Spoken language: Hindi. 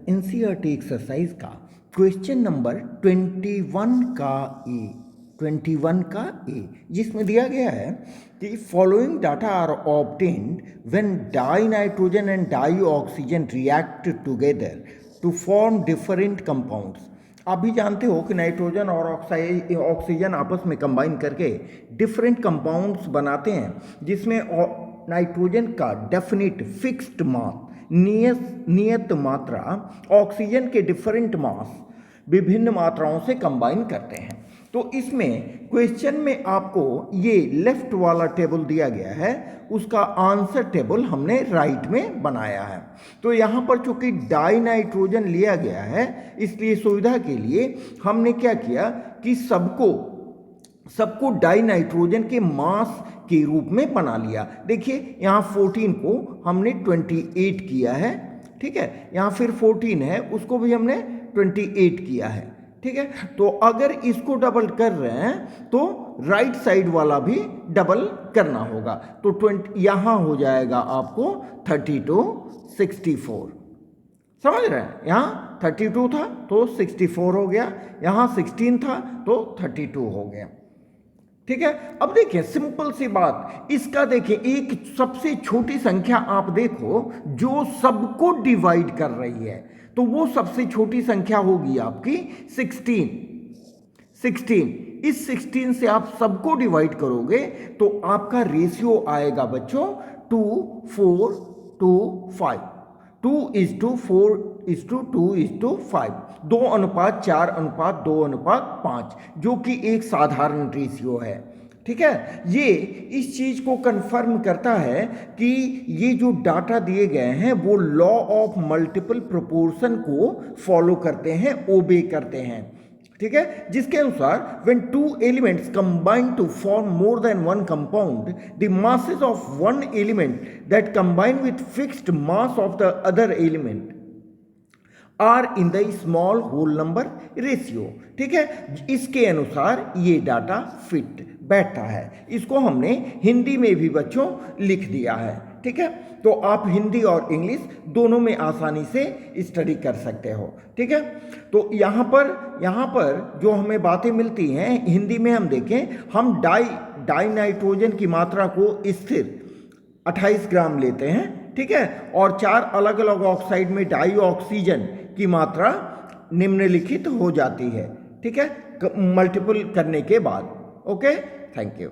एनसीईआरटी एक्सरसाइज का क्वेश्चन नंबर 21 का ए, जिसमें दिया गया है कि following data are obtained when di nitrogen and di oxygen react together to form different compounds. आप भी जानते हो कि नाइट्रोजन और ऑक्सीजन आपस में कंबाइन करके डिफरेंट कंपाउंड्स बनाते हैं, जिसमें नाइट्रोजन का डेफिनिट फिक्स्ड मास नियत मात्रा ऑक्सीजन के डिफरेंट मास विभिन्न मात्राओं से कंबाइन करते हैं। तो इसमें क्वेश्चन में आपको ये लेफ्ट वाला टेबल दिया गया है, उसका आंसर टेबल हमने राइट में बनाया है। तो यहाँ पर चूंकि डाई नाइट्रोजन लिया गया है, इसलिए सुविधा के लिए हमने क्या किया कि सबको डाई नाइट्रोजन के मास के रूप में बना लिया। देखिए यहाँ 14 को हमने 28 किया है, ठीक है। यहाँ फिर 14 है, उसको भी हमने 28 किया है, ठीक है। तो अगर इसको डबल कर रहे हैं तो राइट साइड वाला भी डबल करना होगा। तो 20 यहाँ हो जाएगा आपको 32 64। समझ रहे हैं, यहाँ 32 था तो 64 हो गया, यहाँ 16 था तो 32 हो गया, ठीक है। अब देखिए सिंपल सी बात, इसका देखिए एक सबसे छोटी संख्या आप देखो जो सबको डिवाइड कर रही है, तो वो सबसे छोटी संख्या होगी आपकी 16। इस 16 से आप सबको डिवाइड करोगे तो आपका रेशियो आएगा बच्चों 2:4:5, 2:4:2:5, 2:4:2:5, जो कि एक साधारण रेशियो है, ठीक है। ये इस चीज को कंफर्म करता है कि ये जो डाटा दिए गए हैं वो लॉ ऑफ मल्टीपल प्रोपोर्शन को फॉलो करते हैं, ओबे करते हैं, ठीक है। जिसके अनुसार when two elements combine to form more than one compound, the masses of one element that combine with fixed mass of the other element are in the small whole number ratio, ठीक है। इसके अनुसार ये डाटा फिट बैठता है। इसको हमने हिंदी में भी बच्चों लिख दिया है, ठीक है। तो आप हिंदी और इंग्लिश दोनों में आसानी से स्टडी कर सकते हो, ठीक है। तो यहाँ पर जो हमें बातें मिलती हैं हिंदी में, हम देखें, हम डाई नाइट्रोजन की मात्रा को स्थिर 28 ग्राम लेते हैं, ठीक है। और 4 अलग अलग ऑक्साइड में डाई ऑक्सीजन की मात्रा निम्नलिखित हो जाती है, ठीक है, मल्टीपल करने के बाद। Okay, thank you.